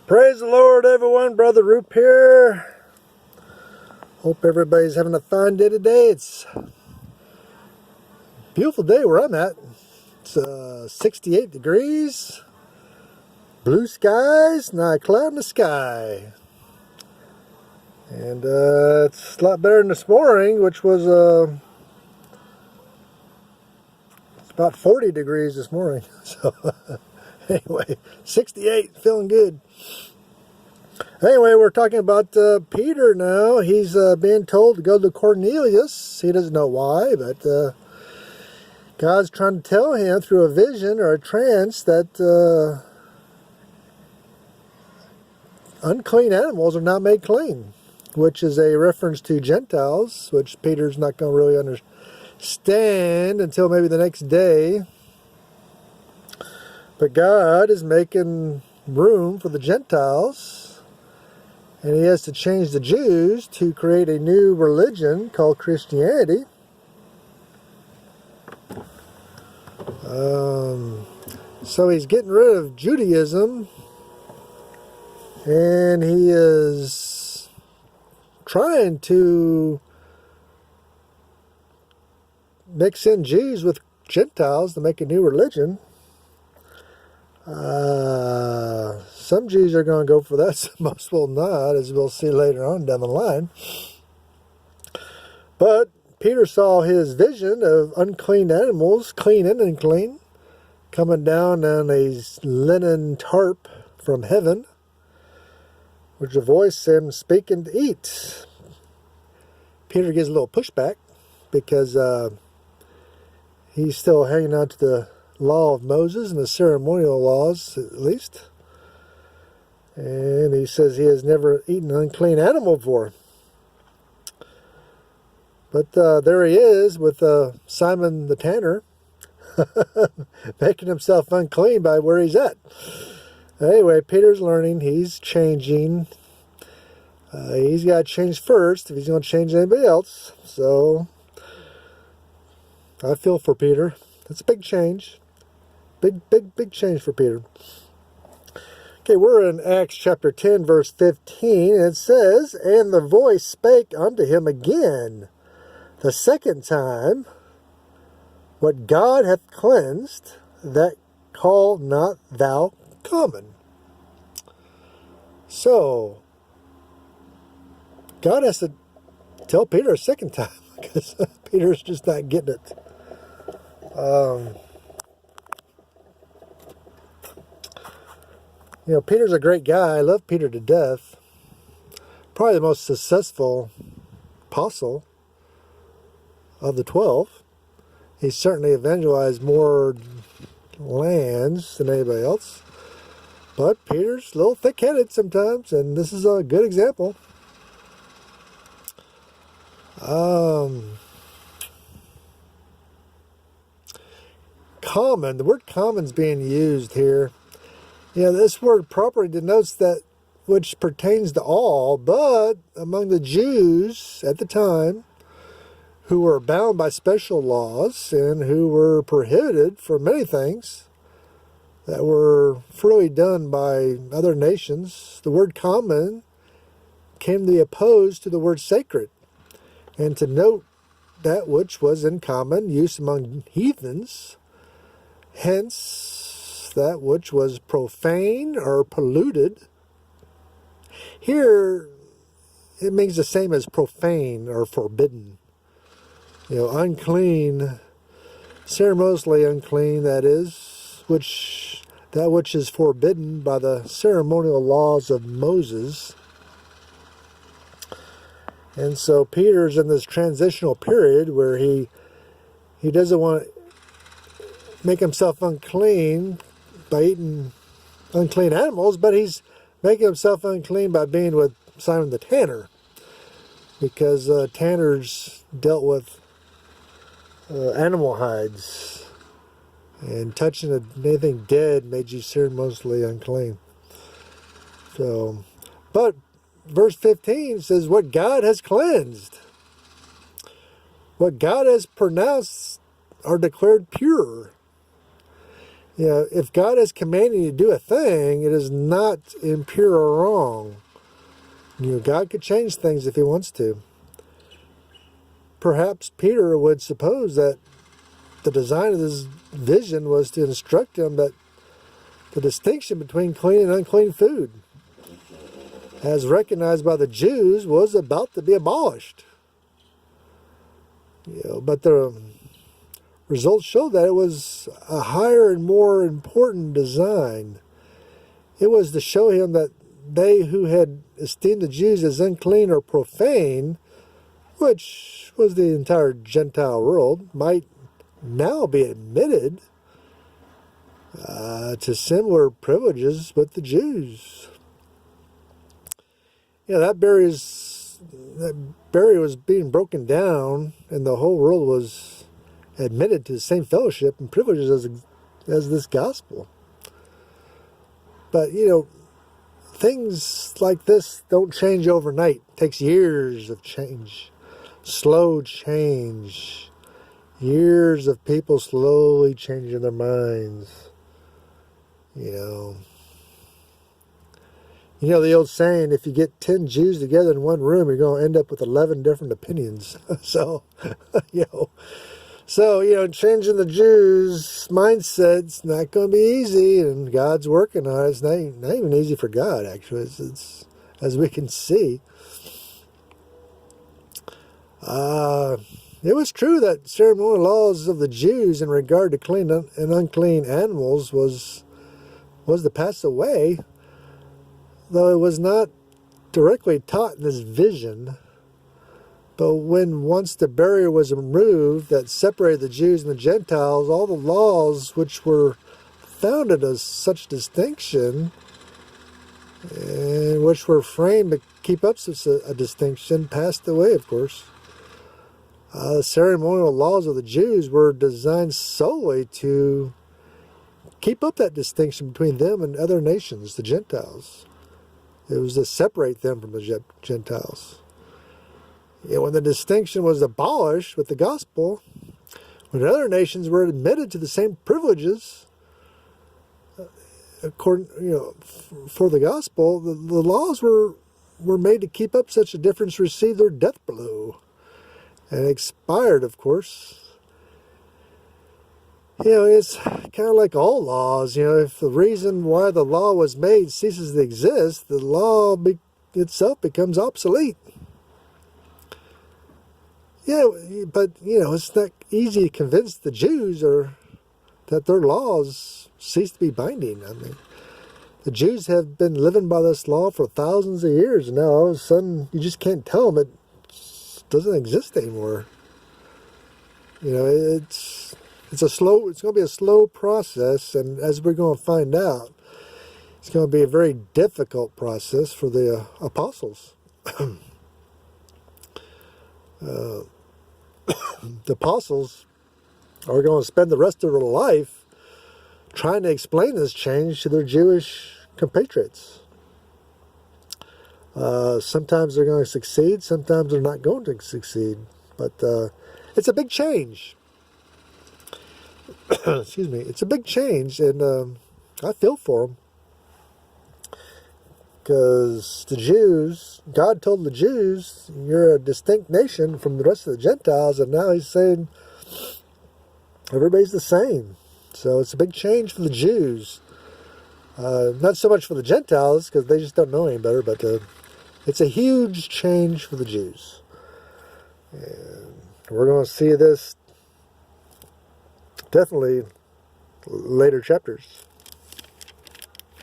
Praise the Lord, everyone. Brother Roop here. Hope everybody's having a fine day today. It's a beautiful day where I'm at. It's 68 degrees, blue skies, not a cloud in the sky. And it's a lot better than this morning, which was it's about 40 degrees this morning. So anyway, 68, feeling good. Anyway, we're talking about Peter now. He's being told to go to Cornelius. He doesn't know why, but God's trying to tell him through a vision or a trance that unclean animals are not made clean, which is a reference to Gentiles, which Peter's not going to really understand until maybe the next day. But God is making room for the Gentiles. And he has to change the Jews to create a new religion called Christianity. So he's getting rid of Judaism. And he is trying to mix in Jews with Gentiles to make a new religion. Some Jews are going to go for that, most will not, as we'll see later on down the line. But Peter saw his vision of unclean animals, clean and unclean, coming down on a linen tarp from heaven, which a voice said, "Speaking to eat." Peter gives a little pushback because he's still hanging on to the law of Moses and the ceremonial laws, at least. And he says he has never eaten an unclean animal before. But there he is with Simon the Tanner, making himself unclean by where he's at. Anyway, Peter's learning. He's changing. He's got to change first if he's going to change anybody else. So I feel for Peter. It's a big change. Big change for Peter. Okay, we're in Acts chapter 10, verse 15. And it says, "And the voice spake unto him again the second time, What God hath cleansed, that call not thou common." So, God has to tell Peter a second time because Peter's just not getting it. Peter's a great guy. I love Peter to death. Probably the most successful apostle of the 12. He certainly evangelized more lands than anybody else. But Peter's a little thick-headed sometimes, and this is a good example. Common. The word common is being used here. This word properly denotes that which pertains to all, but among the Jews at the time, who were bound by special laws and who were prohibited from many things that were freely done by other nations, the word common came to be opposed to the word sacred, and to note that which was in common use among heathens, hence that which was profane or polluted. Here, it means the same as profane or forbidden. Unclean, ceremoniously unclean, that is, that which is forbidden by the ceremonial laws of Moses. And so Peter's in this transitional period where he doesn't want to make himself unclean by eating unclean animals, but he's making himself unclean by being with Simon the Tanner, because tanners dealt with animal hides, and touching anything dead made you ceremoniously unclean. So, but verse 15 says, "What God has cleansed, what God has pronounced, are declared pure." If God is commanding you to do a thing, it is not impure or wrong. God could change things if he wants to. Perhaps Peter would suppose that the design of this vision was to instruct him that the distinction between clean and unclean food, as recognized by the Jews, was about to be abolished. But the results show that it was a higher and more important design. It was to show him that they who had esteemed the Jews as unclean or profane, which was the entire Gentile world, might now be admitted to similar privileges with the Jews. That barrier was being broken down, and the whole world was admitted to the same fellowship and privileges as this gospel. But, things like this don't change overnight. It takes years of change, slow change, years of people slowly changing their minds. The old saying, if you get 10 Jews together in one room, you're going to end up with 11 different opinions. So, changing the Jews' mindset's not going to be easy, and God's working on it. It's not even easy for God, actually. It's as we can see. It was true that ceremonial laws of the Jews in regard to clean and unclean animals was to pass away, though it was not directly taught in this vision. But once the barrier was removed that separated the Jews and the Gentiles, all the laws which were founded as such distinction, and which were framed to keep up such a distinction, passed away, of course. The ceremonial laws of the Jews were designed solely to keep up that distinction between them and other nations, the Gentiles. It was to separate them from the Gentiles. When the distinction was abolished with the gospel, when other nations were admitted to the same privileges, according, for the gospel, the laws were made to keep up such a difference, receive their death blow, and expired, of course. It's kind of like all laws. If the reason why the law was made ceases to exist, the law itself becomes obsolete. But, it's not easy to convince the Jews that their laws cease to be binding. I mean, the Jews have been living by this law for thousands of years, and now all of a sudden you just can't tell them it doesn't exist anymore. It's going to be a slow process, and as we're going to find out, it's going to be a very difficult process for the apostles. The apostles are going to spend the rest of their life trying to explain this change to their Jewish compatriots. Sometimes they're going to succeed, sometimes they're not going to succeed, but it's a big change. Excuse me, it's a big change, and I feel for them. Because the Jews, God told the Jews, you're a distinct nation from the rest of the Gentiles, and now he's saying everybody's the same. So it's a big change for the Jews. Not so much for the Gentiles, because they just don't know any better, but it's a huge change for the Jews. And we're going to see this definitely later chapters.